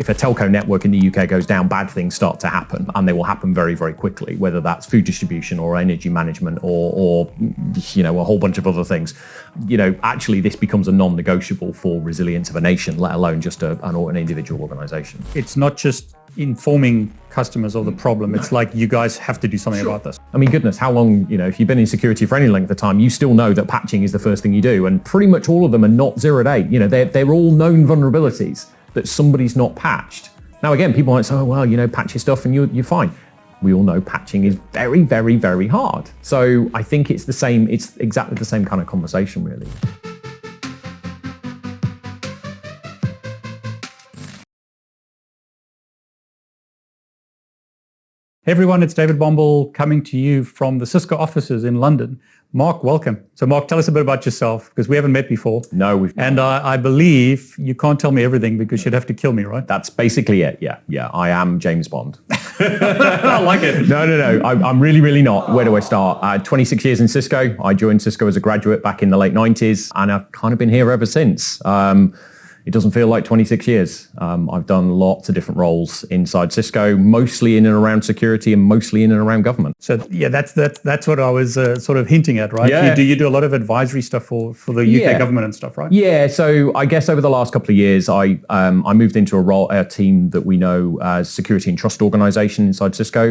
if a telco network in the UK goes down, bad things start to happen, and they will happen very, very quickly, whether that's food distribution or energy management or a whole bunch of other things. Actually this becomes a non-negotiable for resilience of a nation, let alone just an individual organization. It's not just informing customers of the problem. It's like, you guys have to do something about this. I mean, goodness, how long, if you've been in security for any length of time, you still know that patching is the first thing you do. And pretty much all of them are not 0-day. They're all known vulnerabilities that somebody's not patched. Now, again, people might say, oh, well, patch your stuff and you're fine. We all know patching is very, very, very hard. So I think it's exactly the same kind of conversation, really. Hey everyone, it's David Bombal coming to you from the Cisco offices in London. Mark, welcome. So Mark, tell us a bit about yourself, because we haven't met before. No, we've not. And I believe you can't tell me everything because you'd have to kill me, right? That's basically it, yeah. I am James Bond. I like it. No. I'm really, really not. Where do I start? 26 years in Cisco. I joined Cisco as a graduate back in the late 90s, and I've kind of been here ever since. It doesn't feel like 26 years. I've done lots of different roles inside Cisco, mostly in and around security and mostly in and around government. So yeah, that's what I was sort of hinting at, right? Yeah. You do a lot of advisory stuff for the UK government and stuff, right? Yeah, so I guess over the last couple of years, I moved into a team that we know as Security and Trust Organization inside Cisco.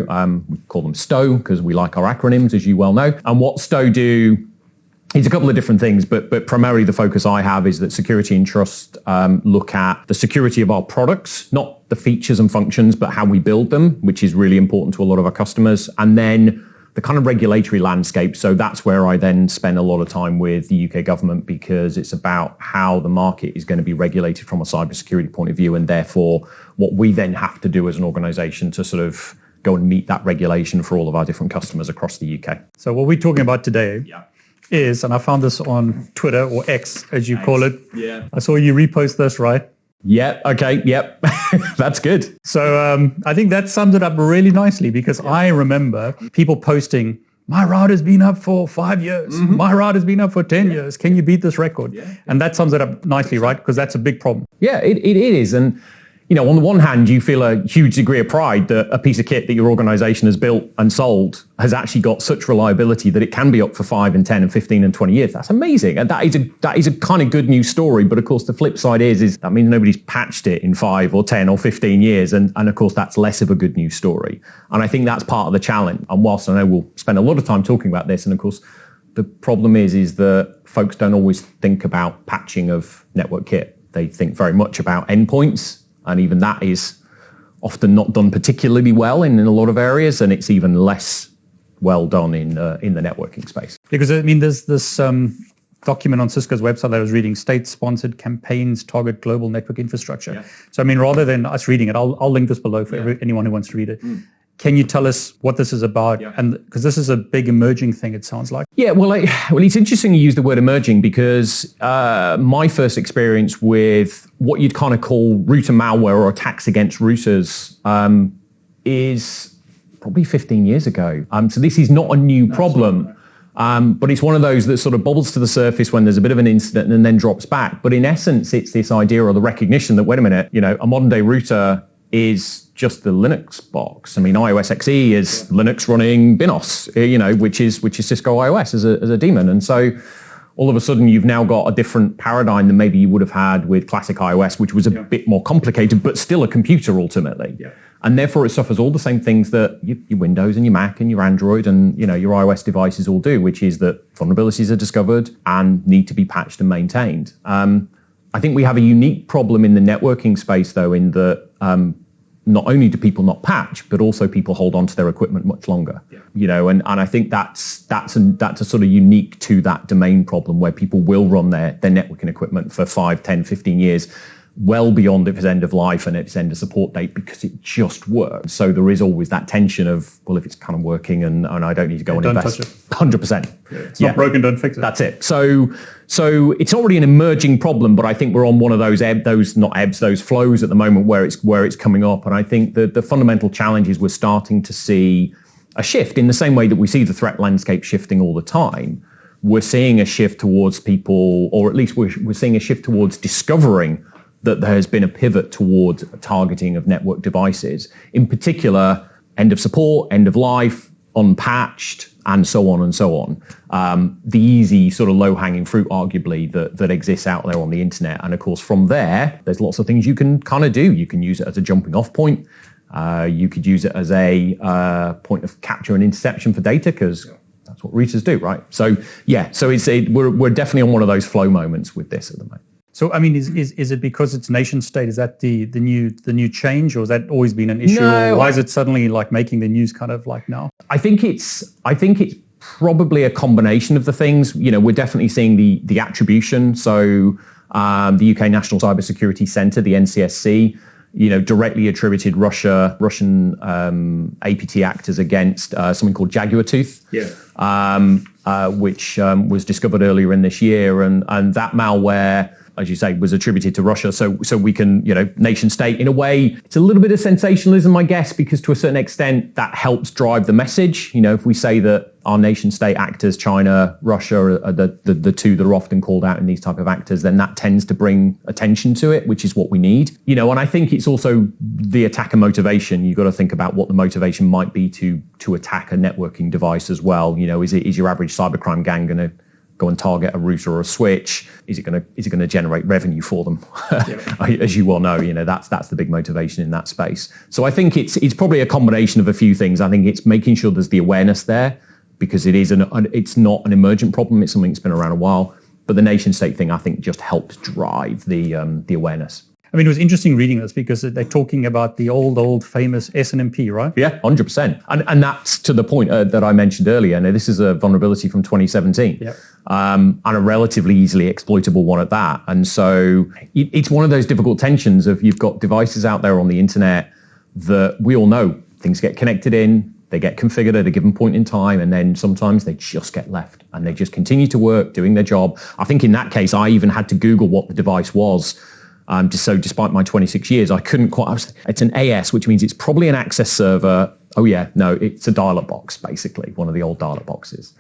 We call them STO because we like our acronyms, as you well know. And what STO do, it's a couple of different things, but primarily the focus I have is that security and trust look at the security of our products, not the features and functions, but how we build them, which is really important to a lot of our customers. And then the kind of regulatory landscape. So that's where I then spend a lot of time with the UK government, because it's about how the market is going to be regulated from a cybersecurity point of view, and therefore what we then have to do as an organization to sort of go and meet that regulation for all of our different customers across the UK. So what we're talking about today is, and I found this on Twitter, or X as you call it. Yeah. I saw you repost this, right? Yeah, okay, yep. That's good. So I think that sums it up really nicely, because I remember people posting, my router's been up for 5 years. Mm-hmm. My router's been up for 10 years. Can you beat this record? Yeah. And that sums it up nicely, right? Because that's a big problem. Yeah, it is. And on the one hand, you feel a huge degree of pride that a piece of kit that your organization has built and sold has actually got such reliability that it can be up for 5 and 10 and 15 and 20 years. That's amazing. And that is a kind of good news story. But of course, the flip side is that means nobody's patched it in 5 or 10 or 15 years. And of course, that's less of a good news story. And I think that's part of the challenge. And whilst I know we'll spend a lot of time talking about this, and of course, the problem is that folks don't always think about patching of network kit. They think very much about endpoints. And even that is often not done particularly well in a lot of areas, and it's even less well done in the networking space. Because I mean, there's this document on Cisco's website that I was reading: state-sponsored campaigns target global network infrastructure. Yeah. So I mean, rather than us reading it, I'll link this below for anyone who wants to read it. Can you tell us what this is about? Yeah. And because this is a big emerging thing, it sounds like. Yeah, well, it's interesting you use the word emerging, because my first experience with what you'd kind of call router malware or attacks against routers is probably 15 years ago. So this is not a new problem. But it's one of those that sort of bubbles to the surface when there's a bit of an incident and then drops back. But in essence, it's this idea or the recognition that, wait a minute, a modern day router is just the Linux box. I mean, iOS XE is Linux running Binos, which is Cisco iOS as a daemon. And so all of a sudden you've now got a different paradigm than maybe you would have had with classic iOS, which was a bit more complicated, but still a computer ultimately. Yeah. And therefore it suffers all the same things that your Windows and your Mac and your Android and your iOS devices all do, which is that vulnerabilities are discovered and need to be patched and maintained. I think we have a unique problem in the networking space, though, in that not only do people not patch, but also people hold on to their equipment much longer. Yeah. And I think that's a sort of unique to that domain problem, where people will run their networking equipment for 5, 10, 15 years, well beyond its end of life and its end of support date, because it just works. So there is always that tension of, well, if it's kind of working and I don't need to go and invest. Don't touch it. 100%. Yeah, it's not broken, don't fix it. That's it. So it's already an emerging problem, but I think we're on one of those flows at the moment where it's coming up. And I think the fundamental challenge is we're starting to see a shift in the same way that we see the threat landscape shifting all the time. We're seeing a shift towards people, or at least we're seeing a shift towards discovering that there has been a pivot towards targeting of network devices, in particular, end of support, end of life, unpatched, and so on and so on. The easy sort of low-hanging fruit, arguably, that exists out there on the internet. And of course, from there's lots of things you can kind of do. You can use it as a jumping off point. You could use it as a point of capture and interception for data, because that's what routers do, right? So we're definitely on one of those flow moments with this at the moment. So, I mean, is it because it's nation state? Is that the new change, or has that always been an issue? No, or why is it suddenly like making the news kind of like now? I think it's probably a combination of the things. We're definitely seeing the attribution. So the UK National Cybersecurity Centre, the NCSC, directly attributed Russian APT actors against something called Jaguar Tooth, which was discovered earlier in this year, and that malware, as you say, was attributed to Russia. So we can, nation state, in a way, it's a little bit of sensationalism, I guess, because to a certain extent that helps drive the message. If we say that our nation state actors, China, Russia, are the two that are often called out in these type of actors, then that tends to bring attention to it, which is what we need. And I think it's also the attacker motivation. You've got to think about what the motivation might be to attack a networking device as well. Is your average cybercrime gang going to go and target a router or a switch? Is it going to generate revenue for them? As you well know, that's the big motivation in that space. So I think it's probably a combination of a few things. I think it's making sure there's the awareness there, because it's not an emergent problem. It's something that's been around a while. But the nation state thing, I think, just helps drive the awareness. I mean, it was interesting reading this because they're talking about the old famous SNMP, right? Yeah, 100%. And that's to the point that I mentioned earlier. Now, this is a vulnerability from 2017, and a relatively easily exploitable one at that. And so it's one of those difficult tensions of, you've got devices out there on the internet that we all know things get connected in, they get configured at a given point in time, and then sometimes they just get left and they just continue to work, doing their job. I think in that case, I even had to Google what the device was. So despite my 26 years, I couldn't quite. It's an AS, which means it's probably an access server. Oh yeah, no, it's a dial-up box, basically, one of the old dial-up boxes.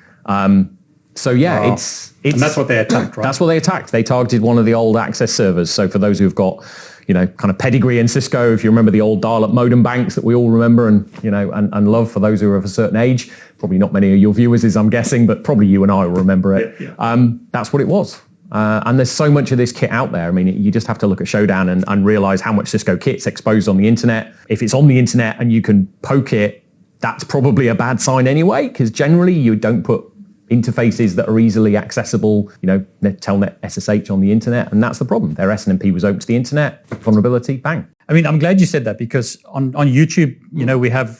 So yeah, wow. It's and that's what they attacked, right? That's what they attacked. They targeted one of the old access servers. So for those who've got, kind of pedigree in Cisco, if you remember the old dial-up modem banks that we all remember and love, for those who are of a certain age, probably not many of your viewers, as I'm guessing, but probably you and I will remember it. Yeah. That's what it was. And there's so much of this kit out there. I mean, you just have to look at Showdown and realize how much Cisco kit's exposed on the internet. If it's on the internet and you can poke it, that's probably a bad sign anyway, because generally you don't put interfaces that are easily accessible, Telnet SSH on the internet, and that's the problem. Their SNMP was open to the internet, vulnerability, bang. I mean, I'm glad you said that, because on YouTube,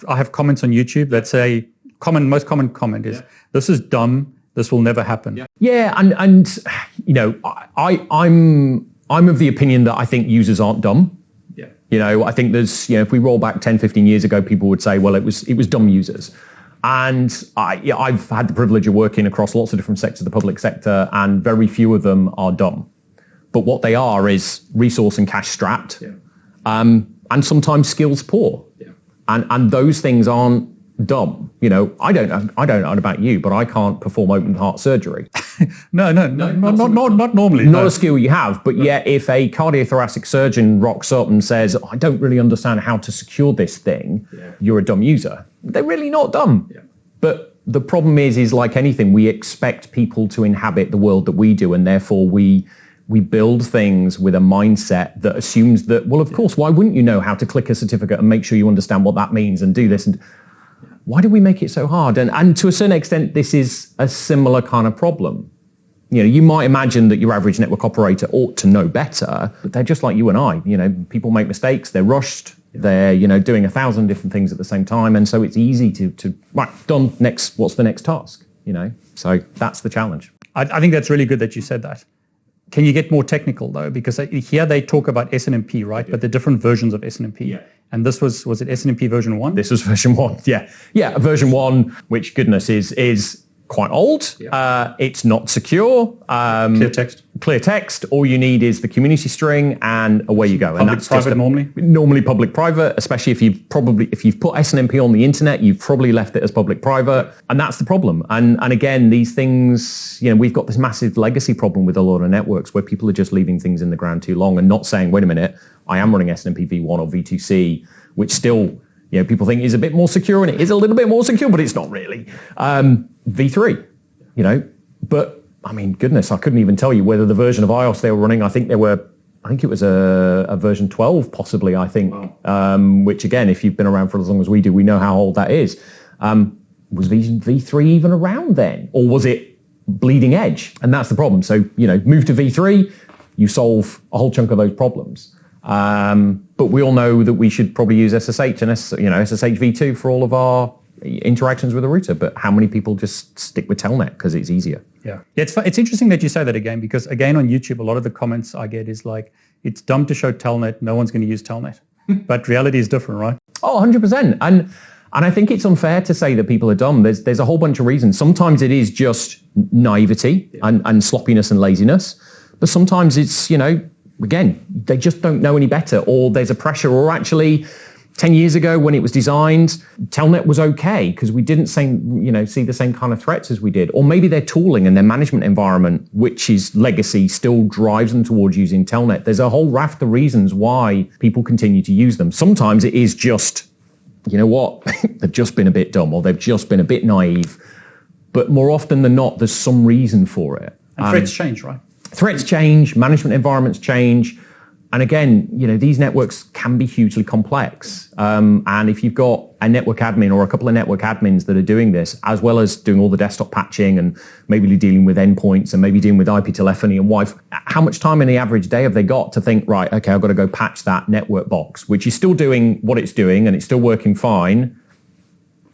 I have comments on YouTube that say, most common comment is, this is dumb. This will never happen. Yeah, and I'm of the opinion that I think users aren't dumb. Yeah. I think there's, if we roll back 10, 15 years ago, people would say, well, it was dumb users. And I've had the privilege of working across lots of different sectors of the public sector, and very few of them are dumb. But what they are is resource and cash strapped, and sometimes skills poor. Yeah. And those things aren't dumb. I don't know about you, but I can't perform open heart surgery. No, not normally. Not a skill you have, but yet if a cardiothoracic surgeon rocks up and says, I don't really understand how to secure this thing, you're a dumb user. They're really not dumb. Yeah. But the problem is like anything, we expect people to inhabit the world that we do, and therefore we build things with a mindset that assumes that, well, of course, why wouldn't you know how to click a certificate and make sure you understand what that means and do this? And why do we make it so hard? And to a certain extent, this is a similar kind of problem. You might imagine that your average network operator ought to know better, but they're just like you and I. People make mistakes, they're rushed, they're, doing 1,000 different things at the same time. And so it's easy to right, done, next, what's the next task? So that's the challenge. I think that's really good that you said that. Can you get more technical though? Because here they talk about SNMP, right? But the different versions of SNMP. Yeah. And this was it SNMP version 1? This was version 1, yeah. Yeah, version 1, which, goodness, is quite old. It's not secure. Clear text. All you need is the community string, and away you go. Public, and that's private normally? Normally public-private, especially if you've put SNMP on the internet, you've probably left it as public-private, and that's the problem. And again, these things, we've got this massive legacy problem with a lot of networks where people are just leaving things in the ground too long and not saying, wait a minute, I am running SNMP v1 or v2c, which still, people think is a bit more secure, and it is a little bit more secure, but it's not really. v3, but I mean, goodness, I couldn't even tell you whether the version of iOS they were running. I think it was a version 12, possibly. I think, which again, if you've been around for as long as we do, we know how old that is. Was v3 even around then, or was it bleeding edge? And that's the problem. So move to v3, you solve a whole chunk of those problems. But we all know that we should probably use SSH and SSH v2 for all of our interactions with a router, but how many people just stick with Telnet because it's easier? Yeah, it's interesting that you say that again, because again on YouTube, a lot of the comments I get is like, it's dumb to show Telnet, no one's going to use Telnet. But reality is different, right? Oh, 100%. And I think it's unfair to say that people are dumb. There's a whole bunch of reasons. Sometimes it is just naivety and sloppiness and laziness, but sometimes it's, again, they just don't know any better, or there's a pressure, or actually 10 years ago when it was designed, Telnet was okay because we didn't see the same kind of threats as we did. Or maybe their tooling and their management environment, which is legacy, still drives them towards using Telnet. There's a whole raft of reasons why people continue to use them. Sometimes it is just, they've just been a bit dumb, or they've just been a bit naive. But more often than not, there's some reason for it. And threats change, right? Threats change, management environments change. And again, these networks can be hugely complex. And if you've got a network admin or a couple of network admins that are doing this, as well as doing all the desktop patching and maybe dealing with endpoints and maybe dealing with IP telephony and Wi-Fi, how much time in the average day have they got to think, right, okay, I've got to go patch that network box, which is still doing what it's doing and it's still working fine.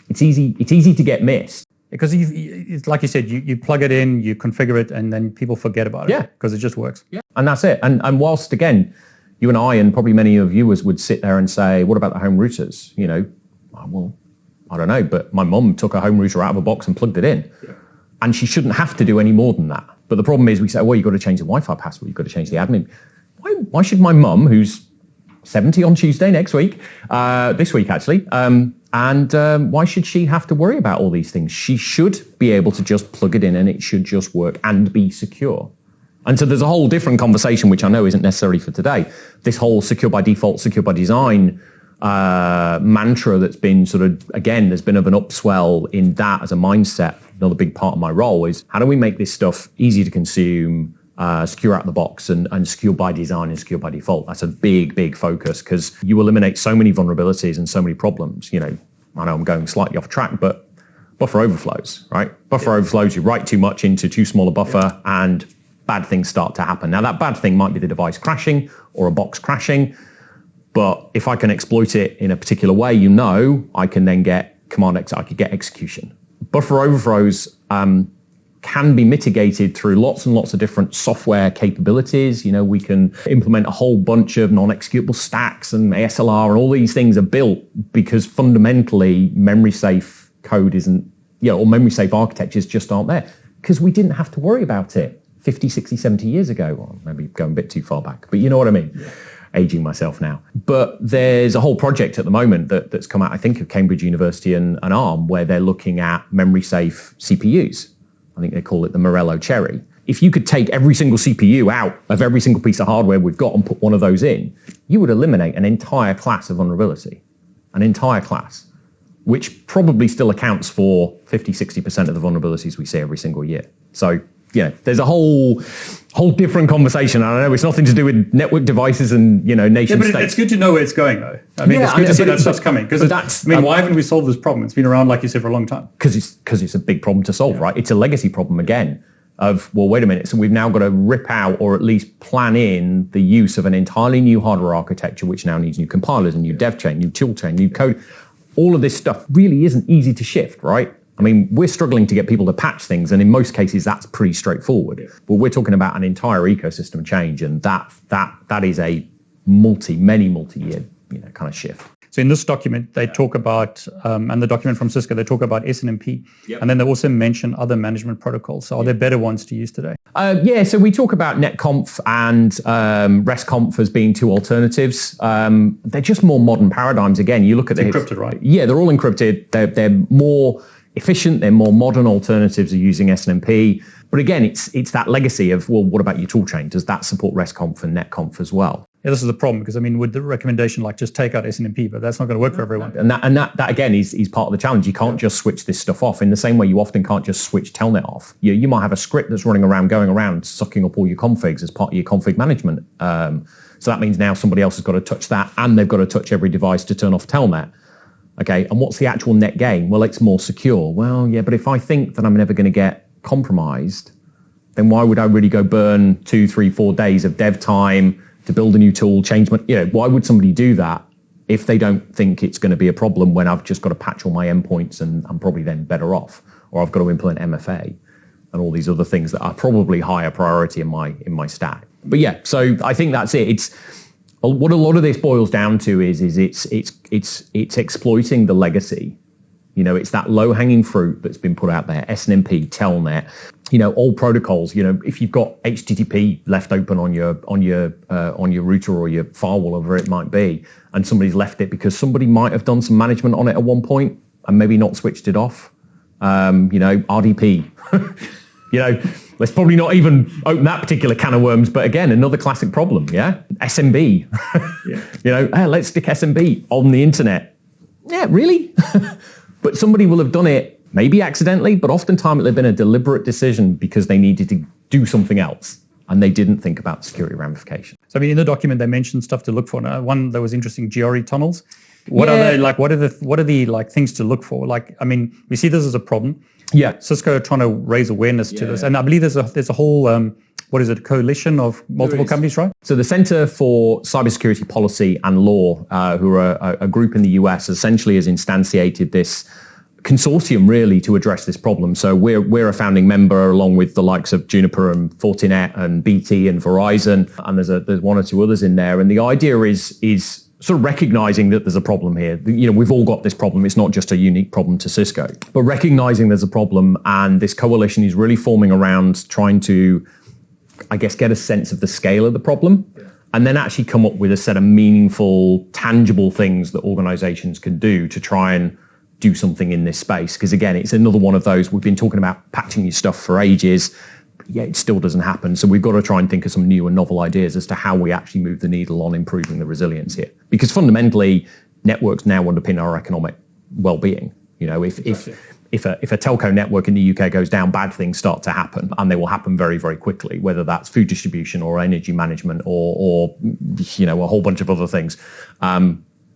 It's easy to get missed. Because it's like you said, you plug it in, you configure it, and then people forget about it because it just works. Yeah, and that's it. And whilst, again, you and I and probably many of viewers would sit there and say, what about the home routers? Well, I don't know, but my mum took a home router out of a box and plugged it in. Yeah. And she shouldn't have to do any more than that. But the problem is we say, well, you've got to change the Wi-Fi password, you've got to change the admin. Why should my mum, who's 70 on Tuesday next week, this week actually, why should she have to worry about all these things? She should be able to just plug it in and it should just work and be secure. And so there's a whole different conversation, which I know isn't necessarily for today. This whole secure by default, secure by design mantra that's been there's been of an upswell in that as a mindset. Another big part of my role is how do we make this stuff easy to consume, secure out of the box, and secure by design and secure by default. That's a big, big focus because you eliminate so many vulnerabilities and so many problems. I know I'm going slightly off track, but buffer overflows, right? Buffer overflows, you write too much into too small a buffer and bad things start to happen. Now that bad thing might be the device crashing or a box crashing, but if I can exploit it in a particular way, I can then get command X, I could get execution. Buffer overflows can be mitigated through lots and lots of different software capabilities. We can implement a whole bunch of non-executable stacks, and ASLR and all these things are built because fundamentally memory safe code isn't, or memory safe architectures just aren't there because we didn't have to worry about it 50, 60, 70 years ago. Well, maybe going a bit too far back, but you know what I mean? Yeah. Aging myself now. But there's a whole project at the moment that's come out, I think, of Cambridge University and ARM, where they're looking at memory safe CPUs. I think they call it the Morello Cherry. If you could take every single CPU out of every single piece of hardware we've got and put one of those in, you would eliminate an entire class of vulnerability. An entire class, which probably still accounts for 50, 60% of the vulnerabilities we see every single year. So, there's a whole different conversation. I know it's nothing to do with network devices and, nation states. But it's good to know where it's going, though. I mean, it's good to see that stuff's coming. Why haven't we solved this problem? It's been around, like you said, for a long time. Because it's a big problem to solve, right? It's a legacy problem, again, of, well, wait a minute. So we've now got to rip out or at least plan in the use of an entirely new hardware architecture, which now needs new compilers, and new dev chain, new tool chain, new code. All of this stuff really isn't easy to shift, right? I mean, we're struggling to get people to patch things, and in most cases, that's pretty straightforward. Yeah. But we're talking about an entire ecosystem change, and that is a multi-year, kind of shift. So in this document, they talk about, and the document from Cisco, they talk about SNMP. And then they also mention other management protocols. So are there better ones to use today? So we talk about netconf and restconf as being two alternatives. They're just more modern paradigms. Again, you look at it's encrypted, right? Yeah, they're all encrypted. They're more efficient. They're more modern alternatives of using SNMP. But again, it's that legacy of, well, what about your tool chain? Does that support restconf and netconf as well? Yeah, this is the problem, because I mean, with the recommendation, like just take out SNMP, but that's not going to work for everyone. And that again is part of the challenge. You can't just switch this stuff off in the same way you often can't just switch Telnet off. You might have a script that's going around, sucking up all your configs as part of your config management. So that means now somebody else has got to touch that, and they've got to touch every device to turn off Telnet. Okay, and what's the actual net gain? Well, it's more secure. Well, yeah, but if I think that I'm never going to get compromised, then why would I really go burn 2, 3, 4 days of dev time to build a new tool, change my, why would somebody do that if they don't think it's going to be a problem when I've just got to patch all my endpoints and I'm probably then better off, or I've got to implement MFA and all these other things that are probably higher priority in my stack. But yeah, so I think that's it. It's what a lot of this boils down to is it's exploiting the legacy. It's that low-hanging fruit that's been put out there, SNMP, Telnet, old protocols. If you've got HTTP left open on your router or your firewall, whatever it might be, and somebody's left it because somebody might have done some management on it at one point and maybe not switched it off. RDP. Let's probably not even open that particular can of worms, but again, another classic problem, yeah? SMB. Hey, let's stick SMB on the internet. Yeah, really? But somebody will have done it, maybe accidentally, but oftentimes it'll have been a deliberate decision because they needed to do something else and they didn't think about security ramifications. So, I mean, in the document, they mentioned stuff to look for. Now, one that was interesting, GRE tunnels. What are they like? What are the like things to look for? Like, I mean, we see this as a problem. Yeah. Cisco are trying to raise awareness to this. And I believe there's a whole, coalition of multiple companies, right? So the Center for Cybersecurity Policy and Law, who are a group in the US, essentially has instantiated this consortium really to address this problem. So we're a founding member along with the likes of Juniper and Fortinet and BT and Verizon, and there's one or two others in there. And the idea is sort of recognizing that there's a problem here. We've all got this problem. It's not just a unique problem to Cisco, but recognizing there's a problem, and this coalition is really forming around trying to, I guess, get a sense of the scale of the problem, and then actually come up with a set of meaningful, tangible things that organizations can do to try and do something in this space. Because again, it's another one of those, we've been talking about patching your stuff for ages, but yeah, it still doesn't happen. So we've got to try and think of some new and novel ideas as to how we actually move the needle on improving the resilience here. Because fundamentally, networks now underpin our economic well-being. If a telco network in the UK goes down, bad things start to happen, and they will happen very, very quickly, whether that's food distribution or energy management or a whole bunch of other things.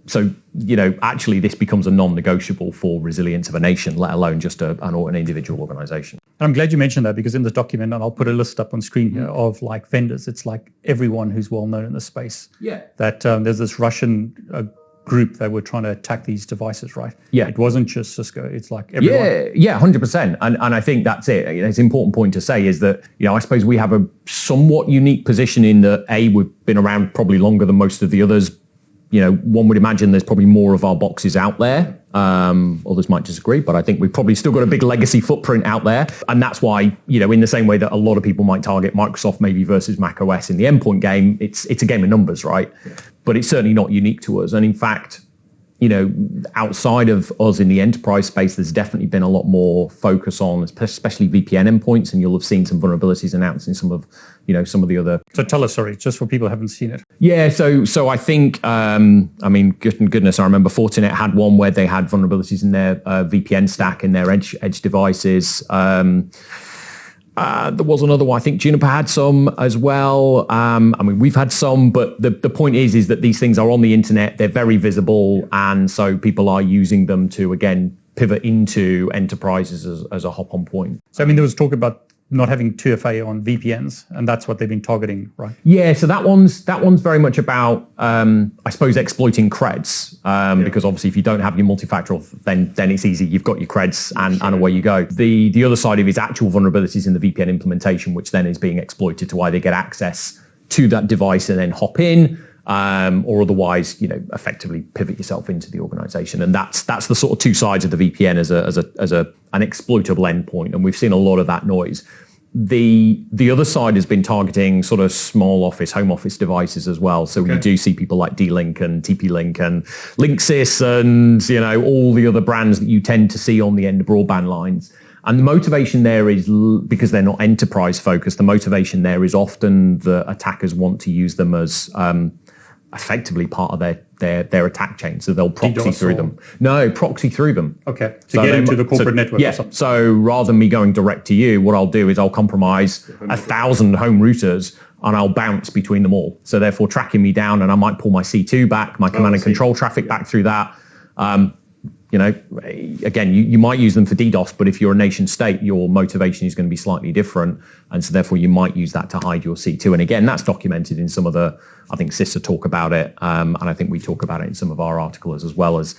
So, actually this becomes a non-negotiable for resilience of a nation, let alone just an individual organization. I'm glad you mentioned that, because in this document, and I'll put a list up on screen here of like vendors, it's like everyone who's well known in the space. Yeah. That there's this Russian group that were trying to attack these devices, right? Yeah. It wasn't just Cisco, it's like everyone. Yeah, 100%. And I think that's it. It's an important point to say is that, I suppose we have a somewhat unique position in that, we've been around probably longer than most of the others. One would imagine there's probably more of our boxes out there. Others might disagree, but I think we've probably still got a big legacy footprint out there. And that's why, in the same way that a lot of people might target Microsoft maybe versus Mac OS in the endpoint game, it's a game of numbers, right? Yeah. But it's certainly not unique to us. And in fact, outside of us in the enterprise space, there's definitely been a lot more focus on, especially VPN endpoints, and you'll have seen some vulnerabilities announced in some of the other. So tell us, sorry, just for people who haven't seen it. Yeah, so I think, goodness, I remember Fortinet had one where they had vulnerabilities in their VPN stack in their edge devices. There was another one. I think Juniper had some as well. We've had some, but the point is that these things are on the internet. They're very visible, and so people are using them to again pivot into enterprises as a hop-on point. So there was talk about not having 2FA on VPNs, and that's what they've been targeting, right? Yeah, so that one's very much about, I suppose, exploiting creds, because obviously if you don't have your multifactorial, then it's easy. You've got your creds and away you go. The other side of it is actual vulnerabilities in the VPN implementation, which then is being exploited to either get access to that device and then hop in, or otherwise, effectively pivot yourself into the organization. And that's the sort of two sides of the VPN as an exploitable endpoint. And we've seen a lot of that noise. The other side has been targeting sort of small office, home office devices as well. So you do see people like D-Link and TP-Link and Linksys and, all the other brands that you tend to see on the end of broadband lines. And the motivation there is, because they're not enterprise focused, the motivation there is often the attackers want to use them as effectively part of their attack chain. So they'll proxy through them. No, proxy through them. Okay. So get into the corporate network or something. So rather than me going direct to you, what I'll do is I'll compromise 1,000 home routers and I'll bounce between them all. So therefore tracking me down, and I might pull my C2 back, my command and control traffic back through that. Again, you might use them for DDoS, but if you're a nation state, your motivation is going to be slightly different. And so therefore you might use that to hide your C2. And again, that's documented in some of I think CISA talk about it. And I think we talk about it in some of our articles as well as,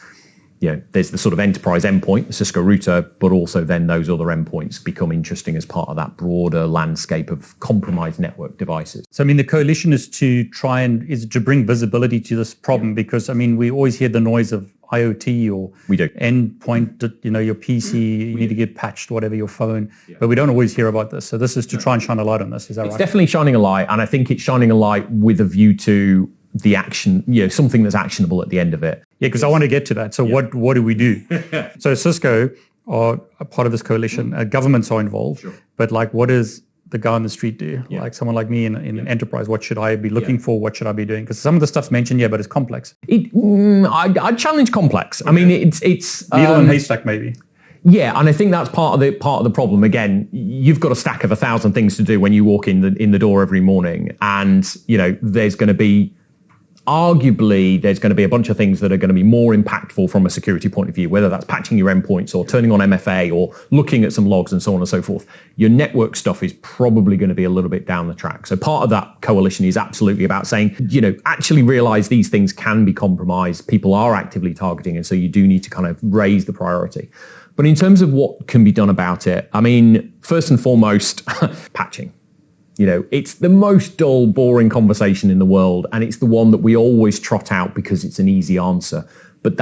there's the sort of enterprise endpoint, the Cisco router, but also then those other endpoints become interesting as part of that broader landscape of compromised network devices. So, the coalition is to bring visibility to this problem because, we always hear the noise of IoT or endpoint, your PC, you need to get patched, whatever, your phone. But we don't always hear about this. So this is to try and shine a light on this. Is that right? It's definitely shining a light. And I think it's shining a light with a view to the action, something that's actionable at the end of it. Yeah, because I want to get to that. So what do we do? So Cisco are a part of this coalition. Governments are involved. Sure. But what is the guy on the street do? Yeah. Like someone like me in an enterprise, what should I be looking for? What should I be doing? Because some of the stuff's mentioned, but it's complex. I'd challenge complex. Okay. It's needle and haystack maybe. Yeah, and I think that's part of the problem. Again, you've got a stack of 1,000 things to do when you walk in the door every morning, and there's going to be. Arguably, there's going to be a bunch of things that are going to be more impactful from a security point of view, whether that's patching your endpoints or turning on MFA or looking at some logs and so on and so forth. Your network stuff is probably going to be a little bit down the track. So part of that coalition is absolutely about saying, actually realize these things can be compromised. People are actively targeting, and so you do need to kind of raise the priority. But in terms of what can be done about it, first and foremost, patching. It's the most dull, boring conversation in the world, and it's the one that we always trot out because it's an easy answer. But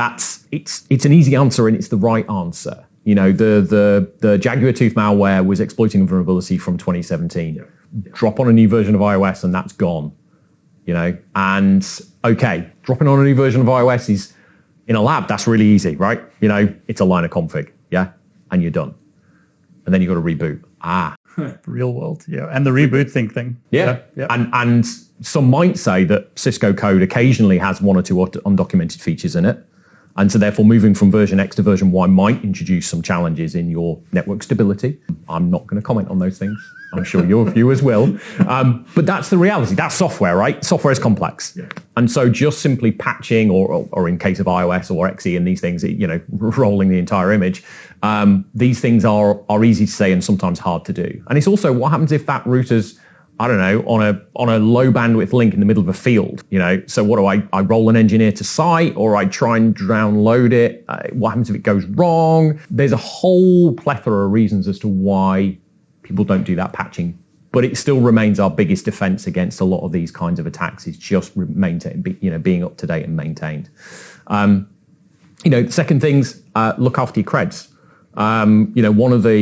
it's an easy answer, and it's the right answer. The Jaguar tooth malware was exploiting a vulnerability from 2017. Yeah. Drop on a new version of iOS, and that's gone. And okay, dropping on a new version of iOS is in a lab. That's really easy, right? It's a line of config, and you're done. And then you got to reboot. Real world, and the reboot thing. Yeah. And some might say that Cisco code occasionally has one or two undocumented features in it, and so therefore moving from version X to version Y might introduce some challenges in your network stability. I'm not going to comment on those things. I'm sure your viewers will, but that's the reality. That's software, right? Software is complex, and so just simply patching, or in case of iOS or XE and these things, rolling the entire image. These things are easy to say and sometimes hard to do. And it's also what happens if that router's, on a low bandwidth link in the middle of a field, So what do I roll an engineer to site, or I try and download it? What happens if it goes wrong? There's a whole plethora of reasons as to why people don't do that patching. But it still remains our biggest defense against a lot of these kinds of attacks is just being up to date and maintained. The second thing's look after your creds. A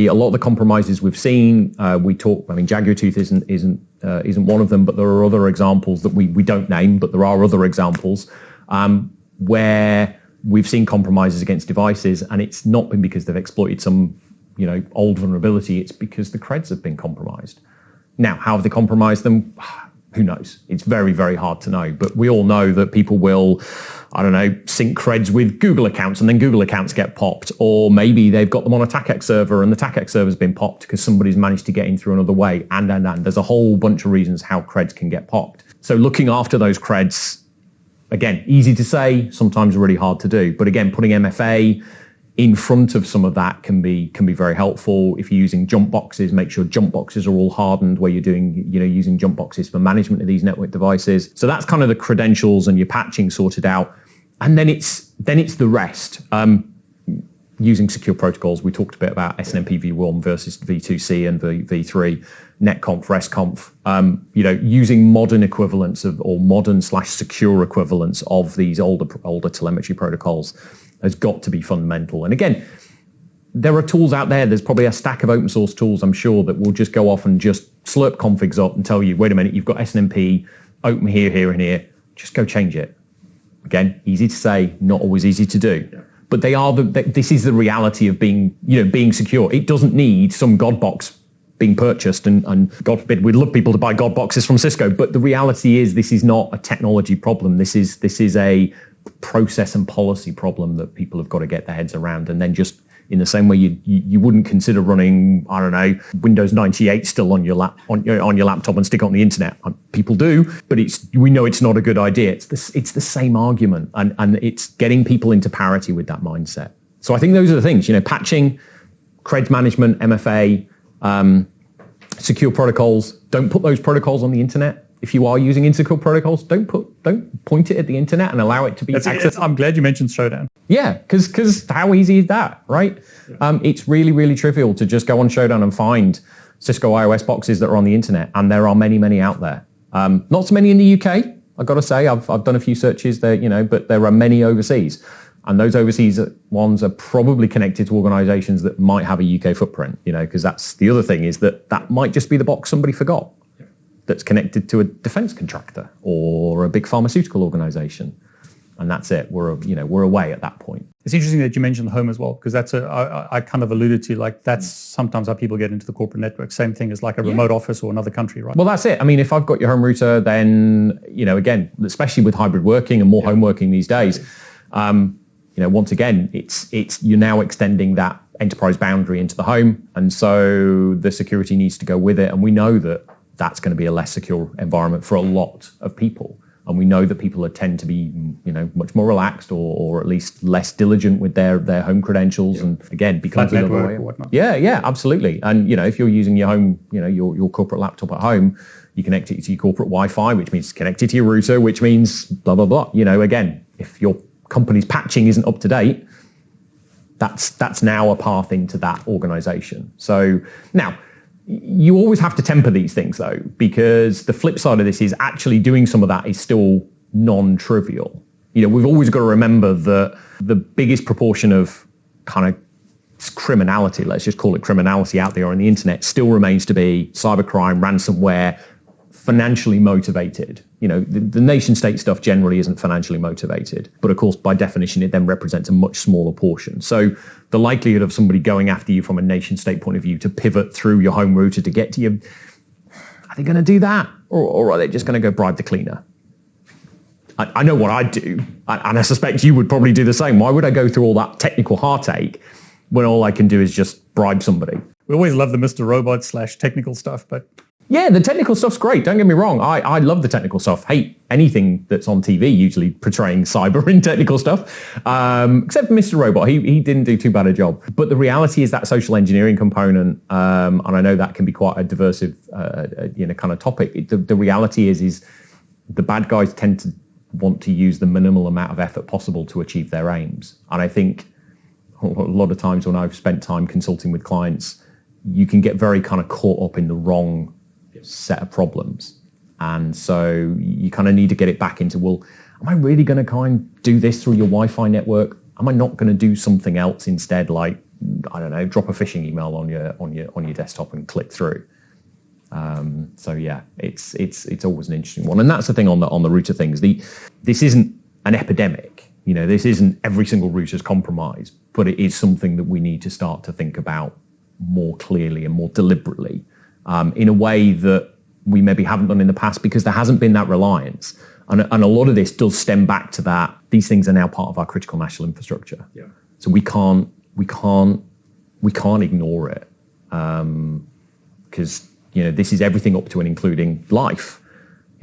lot of the compromises we've seen, Jaguar tooth isn't one of them, but there are other examples that we don't name, but there are other examples where we've seen compromises against devices, and it's not been because they've exploited some, old vulnerability. It's because the creds have been compromised. Now, how have they compromised them? Who knows? It's very, very hard to know. But we all know that people will, sync creds with Google accounts, and then Google accounts get popped. Or maybe they've got them on a TACX server, and the TACX server's been popped because somebody's managed to get in through another way. And. There's a whole bunch of reasons how creds can get popped. So looking after those creds, again, easy to say, sometimes really hard to do. But again, putting MFA in front of some of that can be very helpful. If you're using jump boxes, make sure jump boxes are all hardened where you're doing, using jump boxes for management of these network devices. So that's kind of the credentials and your patching sorted out. And then it's the rest. using secure protocols. We talked a bit about SNMP v1 versus v2c and v3, netconf, restconf. Using modern equivalents or modern/secure equivalents of these older telemetry protocols has got to be fundamental. And again, there are tools out there. There's probably a stack of open source tools, I'm sure, that will just go off and just slurp configs up and tell you, wait a minute, you've got SNMP open here, here, and here. Just go change it. Again, easy to say, not always easy to do. Yeah. But this is the reality of being secure. It doesn't need some God box being purchased, and God forbid, we'd love people to buy God boxes from Cisco. But the reality is, this is not a technology problem. This is a process and policy problem that people have got to get their heads around. And then just in the same way you wouldn't consider running, I don't know, Windows 98 still on your laptop and stick it on the internet. People do, but we know it's not a good idea. It's the same argument, and it's getting people into parity with that mindset. So I think those are the things, patching, creds management, MFA, secure protocols. Don't put those protocols on the internet. If you are using insecure protocols, don't point it at the internet and allow it to be accessed. I'm glad you mentioned Showdown. Yeah, because how easy is that, right? Yeah. It's really, really trivial to just go on Showdown and find Cisco iOS boxes that are on the internet, and there are many, many out there. Not so many in the UK, I've got to say. I've done a few searches there, but there are many overseas. And those overseas ones are probably connected to organizations that might have a UK footprint, because that's the other thing, is that might just be the box somebody forgot. That's connected to a defense contractor or a big pharmaceutical organization. And that's it. We're away at that point. It's interesting that you mentioned home as well, because I kind of alluded to, that's sometimes how people get into the corporate network. Same thing as like a remote office or another country, right? Well, that's it. I mean, if I've got your home router, then, again, especially with hybrid working and more home working these days, once again, it's you're now extending that enterprise boundary into the home. And so the security needs to go with it. And we know that that's going to be a less secure environment for a lot of people. And we know that people tend to be, much more relaxed or at least less diligent with their home credentials. And again, becomes another way. Yeah, absolutely. And, if you're using your home, your corporate laptop at home, you connect it to your corporate Wi-Fi, which means connected to your router, which means blah, blah, blah. Again, if your company's patching isn't up to date, that's now a path into that organization. So now, you always have to temper these things, though, because the flip side of this is actually doing some of that is still non-trivial. We've always got to remember that the biggest proportion of kind of criminality, let's just call it criminality out there on the internet, still remains to be cybercrime, ransomware, financially motivated. The nation state stuff generally isn't financially motivated, but of course, by definition, it then represents a much smaller portion. So the likelihood of somebody going after you from a nation state point of view to pivot through your home router to get to you, are they going to do that? Or are they just going to go bribe the cleaner? I know what I'd do, and I suspect you would probably do the same. Why would I go through all that technical heartache when all I can do is just bribe somebody? We always love the Mr. Robot / technical stuff, but... Yeah, the technical stuff's great. Don't get me wrong. I love the technical stuff. Hate anything that's on TV, usually portraying cyber in technical stuff, except for Mr. Robot. He didn't do too bad a job. But the reality is that social engineering component, and I know that can be quite a diversive, kind of topic. The reality is the bad guys tend to want to use the minimal amount of effort possible to achieve their aims. And I think a lot of times when I've spent time consulting with clients, you can get very kind of caught up in the wrong set of problems. And so you kind of need to get it back into, well, am I really going to kind of do this through your Wi-Fi network? Am I not going to do something else instead, like, I don't know, drop a phishing email on your desktop and click through? So yeah, it's always an interesting one. And that's the thing on the router things. This isn't an epidemic. This isn't every single router's compromised, but it is something that we need to start to think about more clearly and more deliberately, in a way that we maybe haven't done in the past, because there hasn't been that reliance. And a lot of this does stem back to that. These things are now part of our critical national infrastructure. Yeah. So we can't ignore it, because this is everything up to and including life.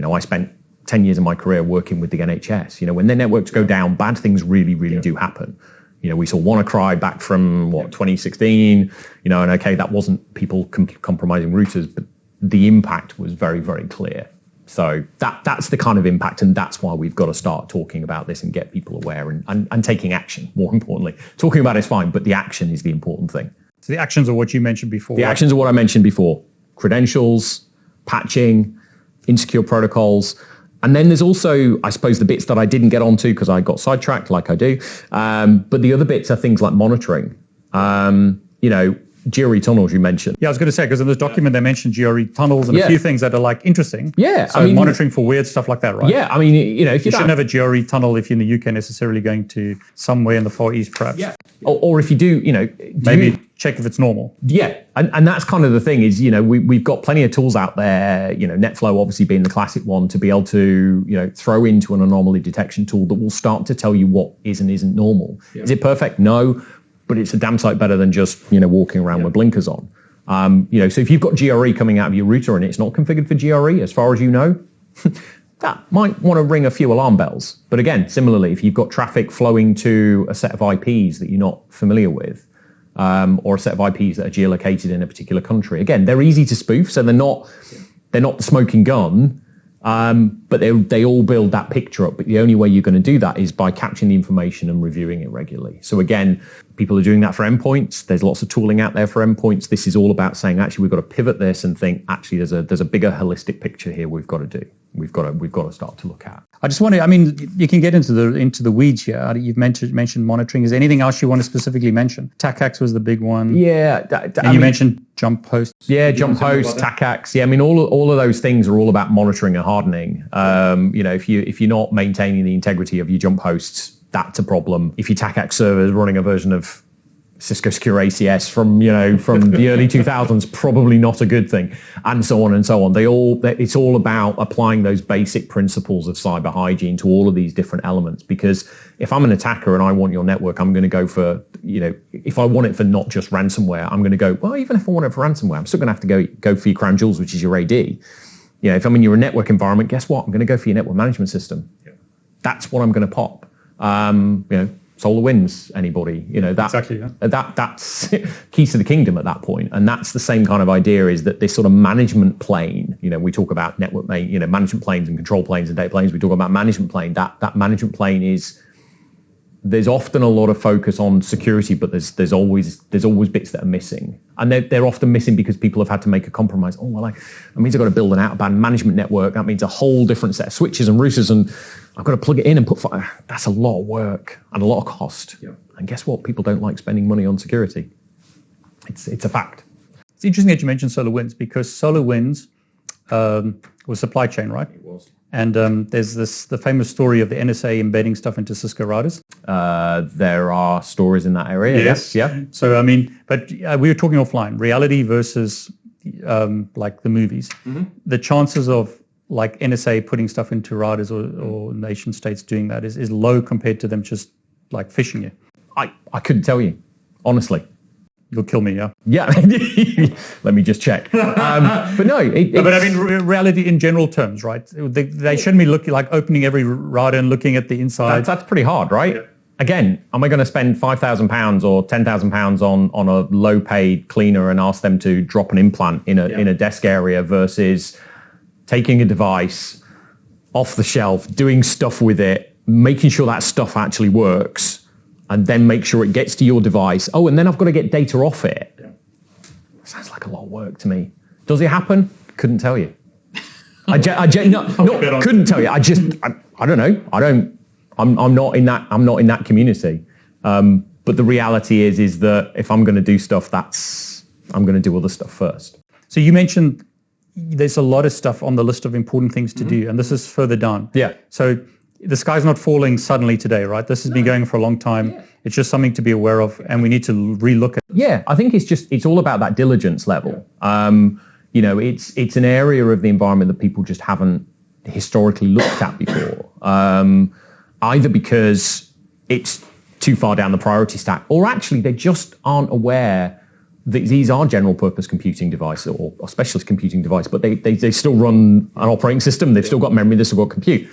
I spent 10 years of my career working with the NHS. When their networks go down, bad things really, really do happen. We saw WannaCry back from 2016, and okay, that wasn't people compromising routers, but the impact was very, very clear. So that's the kind of impact, and that's why we've got to start talking about this and get people aware and taking action, more importantly. Talking about it is fine, but the action is the important thing. So the actions are what you mentioned before. The actions are what I mentioned before. Credentials, patching, insecure protocols. And then there's also, I suppose, the bits that I didn't get onto because I got sidetracked like I do. But the other bits are things like monitoring. GRE tunnels you mentioned. Yeah, I was going to say, because in this document they mentioned GRE tunnels and a few things that are like interesting. Yeah. So monitoring for weird stuff like that, right? Yeah, I mean, if you shouldn't have a GRE tunnel if you're in the UK necessarily going to somewhere in the Far East, perhaps. Yeah. Or if you do, maybe check if it's normal. Yeah, and that's kind of the thing is, we've got plenty of tools out there, NetFlow obviously being the classic one, to be able to, throw into an anomaly detection tool that will start to tell you what is and isn't normal. Yeah. Is it perfect? No. But it's a damn sight better than just, walking around with blinkers on. So if you've got GRE coming out of your router and it's not configured for GRE, as far as you know, that might want to ring a few alarm bells. But again, similarly, if you've got traffic flowing to a set of IPs that you're not familiar with, or a set of IPs that are geolocated in a particular country, again, they're easy to spoof, so they're not the smoking gun. But they all build that picture up. But the only way you're going to do that is by capturing the information and reviewing it regularly. So again, people are doing that for endpoints. There's lots of tooling out there for endpoints. This is all about saying, actually, we've got to pivot this and think, actually, there's a bigger holistic picture here we've got to do. We've got to start to look at. I just want to, you can get into the weeds here. You've mentioned monitoring. Is there anything else you want to specifically mention? TACACS was the big one. Yeah. You mentioned jump hosts. Yeah, jump hosts, TACACS. Yeah, all of those things are all about monitoring and hardening. If you're not maintaining the integrity of your jump hosts, that's a problem. If your TACACS server is running a version of Cisco Secure ACS from the early 2000s, probably not a good thing, and so on and so on. It's all about applying those basic principles of cyber hygiene to all of these different elements. Because if I'm an attacker and I want your network, I'm going to go for, if I want it for not just ransomware, I'm going to go, well, even if I want it for ransomware, I'm still going to have to go for your crown jewels, which is your AD. If I'm in your network environment, guess what? I'm going to go for your network management system. Yeah. That's what I'm going to pop. SolarWinds, anybody, exactly, yeah. That's keys to the kingdom at that point. And that's the same kind of idea, is that this sort of management plane, we talk about network, management planes and control planes and data planes. We talk about management plane. That management plane there's often a lot of focus on security, but there's always bits that are missing. And they're often missing because people have had to make a compromise. Oh, well, that means I've got to build an out-of-band management network. That means a whole different set of switches and routers, and I've got to plug it in and put fire. That's a lot of work and a lot of cost. Yeah. And guess what? People don't like spending money on security. It's a fact. It's interesting that you mentioned SolarWinds, because SolarWinds was supply chain, right? It was. And there's the famous story of the NSA embedding stuff into Cisco routers. There are stories in that area. Yes. Yeah. So, but we were talking offline, reality versus like the movies. Mm-hmm. The chances of like NSA putting stuff into routers or nation states doing that is low compared to them just like phishing you. I couldn't tell you, honestly. You'll kill me, yeah? Yeah. Let me just check. But no. Reality in general terms, right? They shouldn't be looking like opening every router and looking at the inside. That's pretty hard, right? Yeah. Again, am I going to spend £5,000 or £10,000 on a low-paid cleaner and ask them to drop an implant in a desk area versus taking a device off the shelf, doing stuff with it, making sure that stuff actually works, and then make sure it gets to your device. Oh, and then I've got to get data off it. Yeah. Sounds like a lot of work to me. Does it happen? Couldn't tell you. Couldn't tell you. I don't know. I'm not in that community. But the reality is that if I'm going to do stuff, I'm going to do other stuff first. So you mentioned there's a lot of stuff on the list of important things to do, and this is further down. Yeah. So the sky's not falling suddenly today, right? This has been going for a long time. Yeah. It's just something to be aware of, and we need to relook at. Yeah, I think it's all about that diligence level. Yeah. It's an area of the environment that people just haven't historically looked at before, either because it's too far down the priority stack, or actually they just aren't aware that these are general purpose computing devices or specialist computing device, but they still run an operating system. They've still got memory. They've still got compute.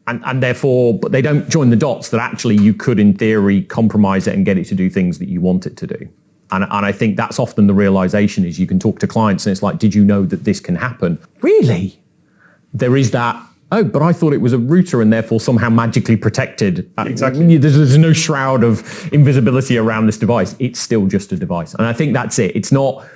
And therefore, but they don't join the dots that actually you could, in theory, compromise it and get it to do things that you want it to do. And I think that's often the realization is you can talk to clients and it's like, did you know that this can happen? Really? there is that, oh, but I thought it was a router and therefore somehow magically protected. Exactly. There's no shroud of invisibility around this device. It's still just a device. And I think that's it. It's not,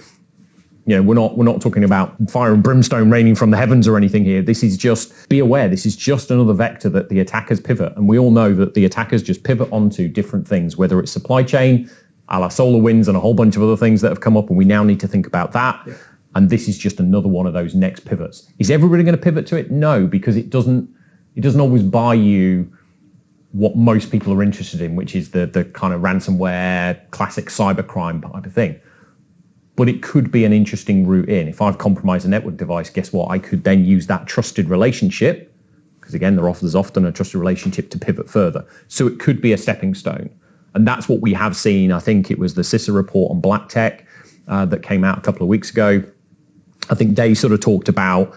we're not talking about fire and brimstone raining from the heavens or anything here. This is just, be aware, this is just another vector that the attackers pivot. And we all know that the attackers just pivot onto different things, whether it's supply chain, a la SolarWinds and a whole bunch of other things that have come up, and we now need to think about that. Yeah. And this is just another one of those next pivots. Is everybody going to pivot to it? No, because it doesn't always buy you what most people are interested in, which is the kind of ransomware, classic cybercrime type of thing. But it could be an interesting route in. If I've compromised a network device, guess what? I could then use that trusted relationship, because again, there's often a trusted relationship to pivot further. So it could be a stepping stone. And that's what we have seen. I think it was the CISA report on black tech that came out a couple of weeks ago. I think they sort of talked about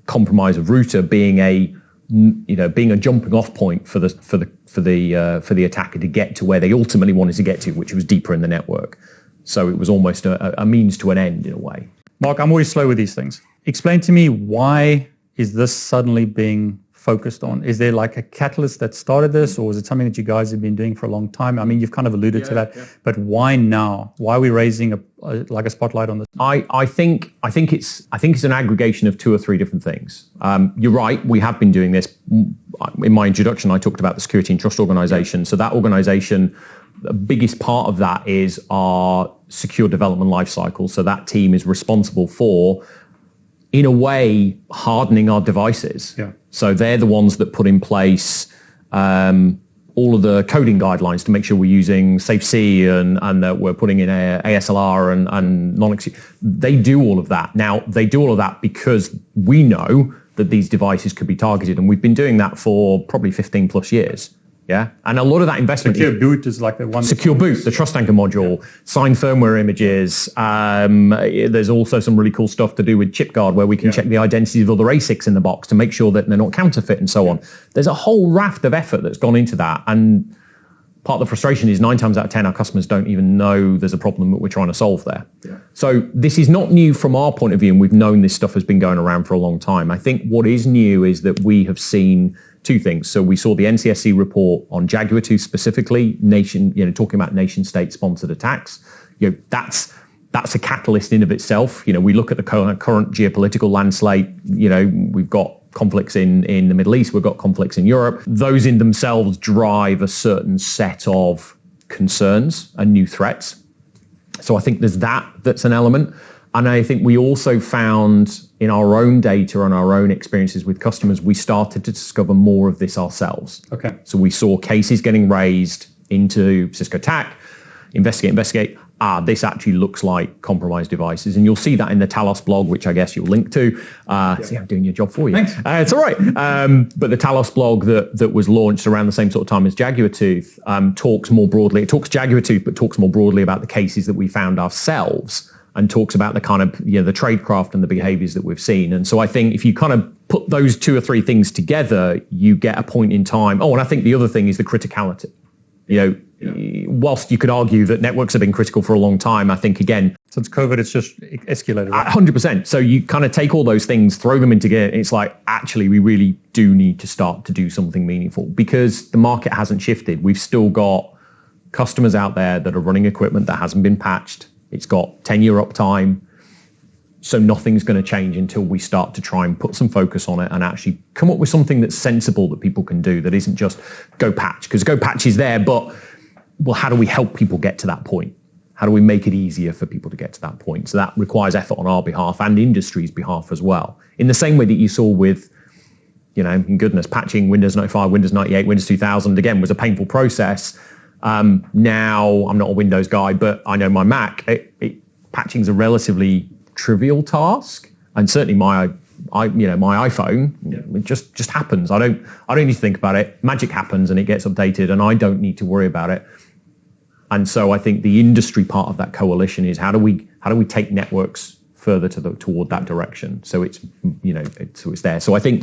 compromise of router being a jumping off point for the attacker to get to where they ultimately wanted to get to, which was deeper in the network. So it was almost a means to an end in a way. Mark, I'm always slow with these things. Explain to me, why is this suddenly being focused on? Is there like a catalyst that started this, or is it something that you guys have been doing for a long time? I mean, you've kind of alluded to that, but why now? Why are we raising a spotlight on this? I think it's an aggregation of two or three different things. You're right, we have been doing this. In my introduction, I talked about the Security and Trust Organization. So that organization, the biggest part of that is our secure development lifecycle. So that team is responsible for, in a way, hardening our devices. Yeah. So they're the ones that put in place all of the coding guidelines to make sure we're using SafeC and that we're putting in ASLR and non-execute. They do all of that. Now, they do all of that because we know that these devices could be targeted, and we've been doing that for probably 15 plus years. Yeah, and a lot of that investment. Secure boot is like the one. Secure boot, the trust anchor module, signed firmware images. There's also some really cool stuff to do with ChipGuard, where we can check the identities of other ASICs in the box to make sure that they're not counterfeit and so on. There's a whole raft of effort that's gone into that, and part of the frustration is 9 times out of 10 our customers don't even know there's a problem that we're trying to solve there. Yeah. So this is not new from our point of view, and we've known this stuff has been going around for a long time. I think what is new is that we have seen two things. So we saw the NCSC report on Jaguar Tooth specifically, talking about nation-state sponsored attacks. That's a catalyst in of itself. We look at the current geopolitical landscape. We've got conflicts in the Middle East. We've got conflicts in Europe. Those in themselves drive a certain set of concerns and new threats. So I think there's that's an element. And I think we also found in our own data and our own experiences with customers, we started to discover more of this ourselves. Okay. So we saw cases getting raised into Cisco TAC, investigate. This actually looks like compromised devices. And you'll see that in the Talos blog, which I guess you'll link to. See, I'm doing your job for you. Thanks. It's all right. But the Talos blog that was launched around the same sort of time as Jaguar Tooth talks more broadly. It talks Jaguar Tooth, but talks more broadly about the cases that we found ourselves, and talks about the kind of, the tradecraft and the behaviors that we've seen. And so I think if you kind of put those two or three things together, you get a point in time. Oh, and I think the other thing is the criticality. Whilst you could argue that networks have been critical for a long time, I think, again, since COVID, it's just escalated. 100%. So you kind of take all those things, throw them in together. It's like, actually, we really do need to start to do something meaningful, because the market hasn't shifted. We've still got customers out there that are running equipment that hasn't been patched. It's got 10-year uptime. So nothing's going to change until we start to try and put some focus on it and actually come up with something that's sensible that people can do, that isn't just go patch. Because go patch is there, but, well, how do we help people get to that point? How do we make it easier for people to get to that point? So that requires effort on our behalf and industry's behalf as well. In the same way that you saw with, patching Windows 95, Windows 98, Windows 2000, again, was a painful process. Now, I'm not a Windows guy, but I know my Mac, patching is a relatively trivial task, and certainly my iPhone, it just happens. I don't need to think about it. Magic happens and it gets updated, and I don't need to worry about it. And so I think the industry part of that coalition is how do we take networks further toward that direction? So it's there. So I think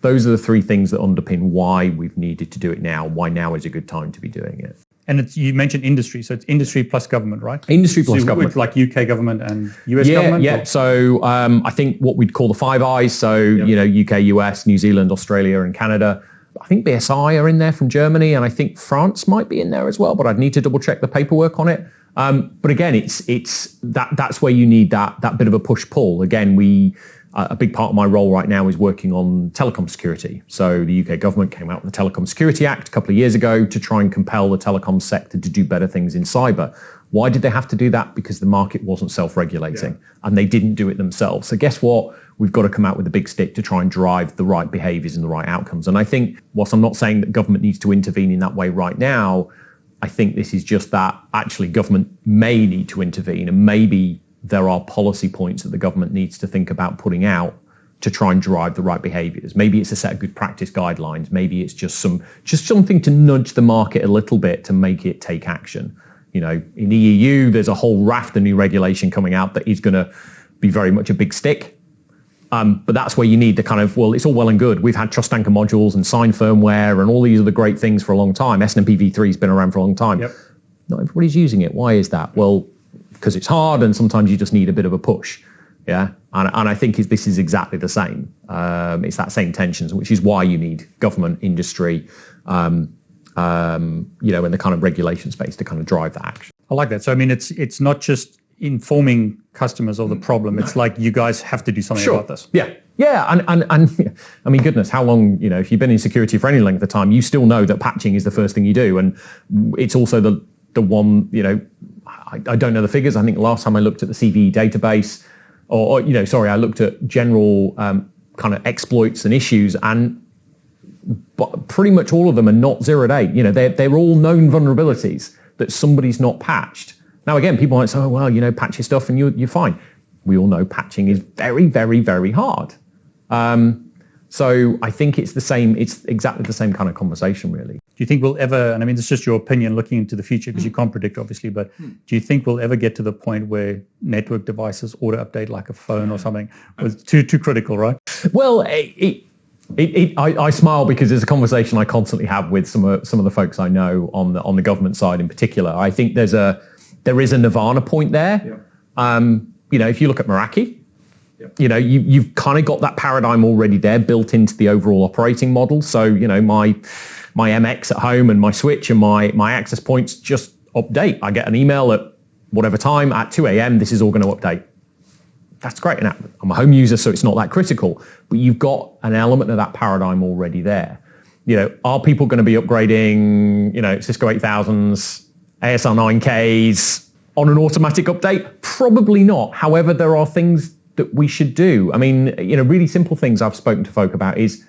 those are the three things that underpin why we've needed to do it now, why now is a good time to be doing it. And you mentioned industry, so it's industry plus government, right? Industry plus government. Like UK government and US government? Yeah. So I think what we'd call the Five Eyes, so UK, US, New Zealand, Australia, and Canada. I think BSI are in there from Germany, and I think France might be in there as well, but I'd need to double check the paperwork on it. But again, that's where you need that bit of a push-pull. Again, a big part of my role right now is working on telecom security. So the UK government came out with the Telecom Security Act a couple of years ago to try and compel the telecom sector to do better things in cyber. Why did they have to do that? Because the market wasn't self-regulating and they didn't do it themselves. So guess what? We've got to come out with a big stick to try and drive the right behaviors and the right outcomes. And I think, whilst I'm not saying that government needs to intervene in that way right now, I think this is just that actually government may need to intervene, and maybe there are policy points that the government needs to think about putting out to try and drive the right behaviors. Maybe it's a set of good practice guidelines. Maybe it's just something to nudge the market a little bit to make it take action. You know, in the EU, there's a whole raft of new regulation coming out that is going to be very much a big stick. But that's where you need the kind of, well, it's all well and good. We've had trust anchor modules and signed firmware and all these other great things for a long time. SNMP v3 has been around for a long time. Yep. Not everybody's using it. Why is that? Well, because it's hard and sometimes you just need a bit of a push. Yeah. And I think this is exactly the same. It's that same tensions, which is why you need government, industry, in the kind of regulation space to kind of drive that action. I like that. So, I mean, it's not just informing customers of the problem. It's like you guys have to do something about this. Yeah. And I mean, goodness, how long, if you've been in security for any length of time, you still know that patching is the first thing you do. And it's also the one, I don't know the figures. I think last time I looked at the CVE database I looked at general kind of exploits and issues, and pretty much all of them are not 0 day. They're all known vulnerabilities that somebody's not patched. Now, again, people might say, oh, well, patch your stuff and you're fine. We all know patching is very, very, very hard. So I think it's exactly the same kind of conversation, really. Do you think we'll ever, and I mean, it's just your opinion looking into the future because you can't predict, obviously, but do you think we'll ever get to the point where network devices auto-update like a phone or something? It's too critical, right? Well, I smile because there's a conversation I constantly have with some of the folks I know on the government side in particular. I think there is a nirvana point there. Yeah. If you look at Meraki, you've kind of got that paradigm already there built into the overall operating model. So, my MX at home and my switch and my access points just update. I get an email at whatever time at 2 a.m. This is all going to update. That's great. And I'm a home user, so it's not that critical. But you've got an element of that paradigm already there. Are people going to be upgrading, Cisco 8000s, ASR 9Ks on an automatic update? Probably not. However, there are things that we should do. I mean, really simple things I've spoken to folk about is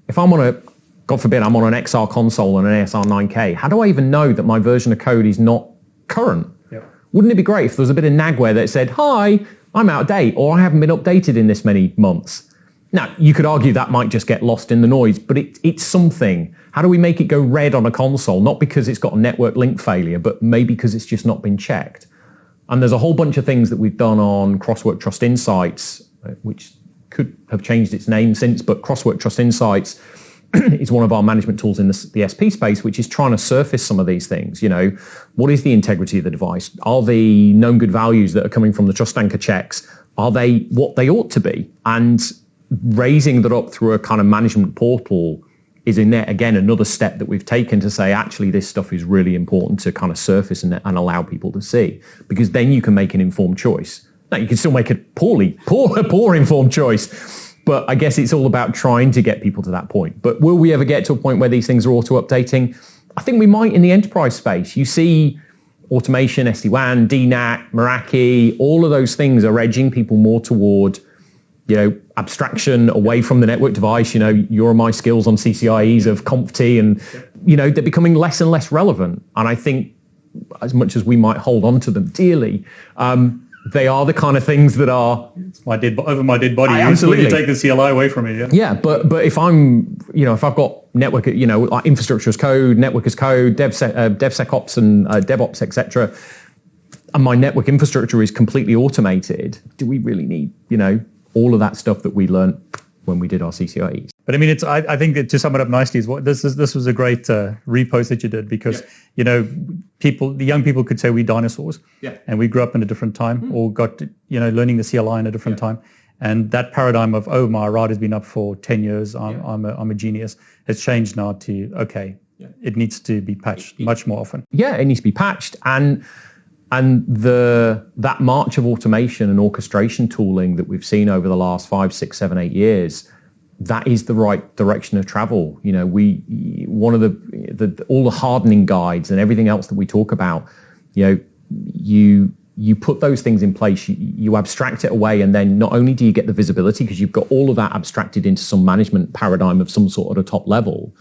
if I'm on God forbid, I'm on an XR console and an ASR 9K, how do I even know that my version of code is not current? Yep. Wouldn't it be great if there was a bit of nagware that said, hi, I'm out of date, or I haven't been updated in this many months? Now, you could argue that might just get lost in the noise, but it's something. How do we make it go red on a console? Not because it's got a network link failure, but maybe because it's just not been checked. And there's a whole bunch of things that we've done on Crosswork Trust Insights, which could have changed its name since, but Crosswork Trust Insights is one of our management tools in the SP space, which is trying to surface some of these things. What is the integrity of the device? Are the known good values that are coming from the trust anchor checks, are they what they ought to be? And raising that up through a kind of management portal is again another step that we've taken to say, actually, this stuff is really important to kind of surface and allow people to see, because then you can make an informed choice. Now, you can still make a poor informed choice. But I guess it's all about trying to get people to that point. But will we ever get to a point where these things are auto-updating? I think we might in the enterprise space. You see automation, SD-WAN, DNAT, Meraki, all of those things are edging people more toward, abstraction away from the network device. Your and my skills on CCIEs of CompT, and, they're becoming less and less relevant. And I think as much as we might hold on to them dearly, they are the kind of things that are over my dead body. Absolutely, you take the CLI away from me. Yeah, but if I'm, if I've got network, like infrastructure as code, network as code, DevSecOps and DevOps, etc., and my network infrastructure is completely automated, do we really need, all of that stuff that we learned when we did our CCIEs? But I mean, I think that to sum it up nicely is this was a great repost that you did, because the young people could say we dinosaurs, and we grew up in a different time, or got learning the CLI in a different time, and that paradigm of my ride has been up for 10 years, I'm a genius, has changed now to it needs to be patched much more often. Yeah, it needs to be patched, and that march of automation and orchestration tooling that we've seen over the last 5, 6, 7, 8 years, that is the right direction of travel. One of all the hardening guides and everything else that we talk about, you put those things in place, you abstract it away, and then not only do you get the visibility because you've got all of that abstracted into some management paradigm of some sort at a top level,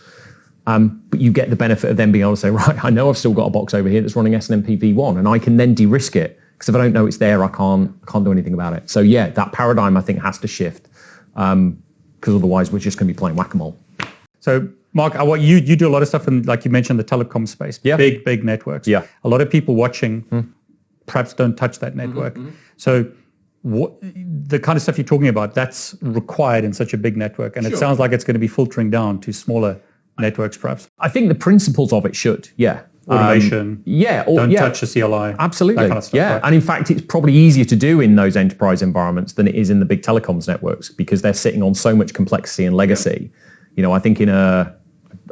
but you get the benefit of then being able to say, right, I know I've still got a box over here that's running SNMP v1, and I can then de-risk it, because if I don't know it's there, I can't do anything about it. So that paradigm I think has to shift, because otherwise we're just going to be playing whack-a-mole. So Mark, you do a lot of stuff in, like you mentioned, the telecom space, big networks. Yeah. A lot of people watching perhaps don't touch that network. So the kind of stuff you're talking about, that's required in such a big network, and it sounds like it's going to be filtering down to smaller networks, perhaps. I think the principles of it should, automation, don't touch the CLI, absolutely, that kind of stuff, right? And in fact, it's probably easier to do in those enterprise environments than it is in the big telecoms networks, because they're sitting on so much complexity and legacy. I think in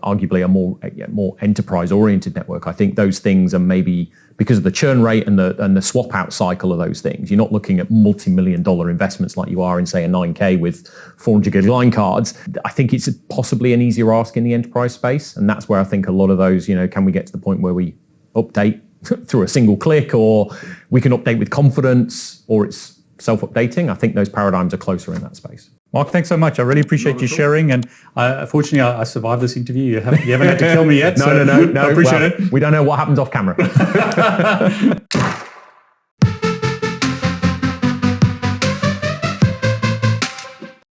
arguably a more enterprise-oriented network, I think those things are maybe, because of the churn rate and the swap-out cycle of those things, you're not looking at multi-million-dollar investments like you are in, say, a 9K with 400 gig line cards. I think it's possibly an easier ask in the enterprise space, and that's where I think a lot of those, can we get to the point where we update through a single click, or we can update with confidence, or it's self-updating? I think those paradigms are closer in that space. Mark, thanks so much. I really appreciate you sharing. And fortunately, I survived this interview. You haven't had to kill me yet. No. I appreciate it. We don't know what happens off camera.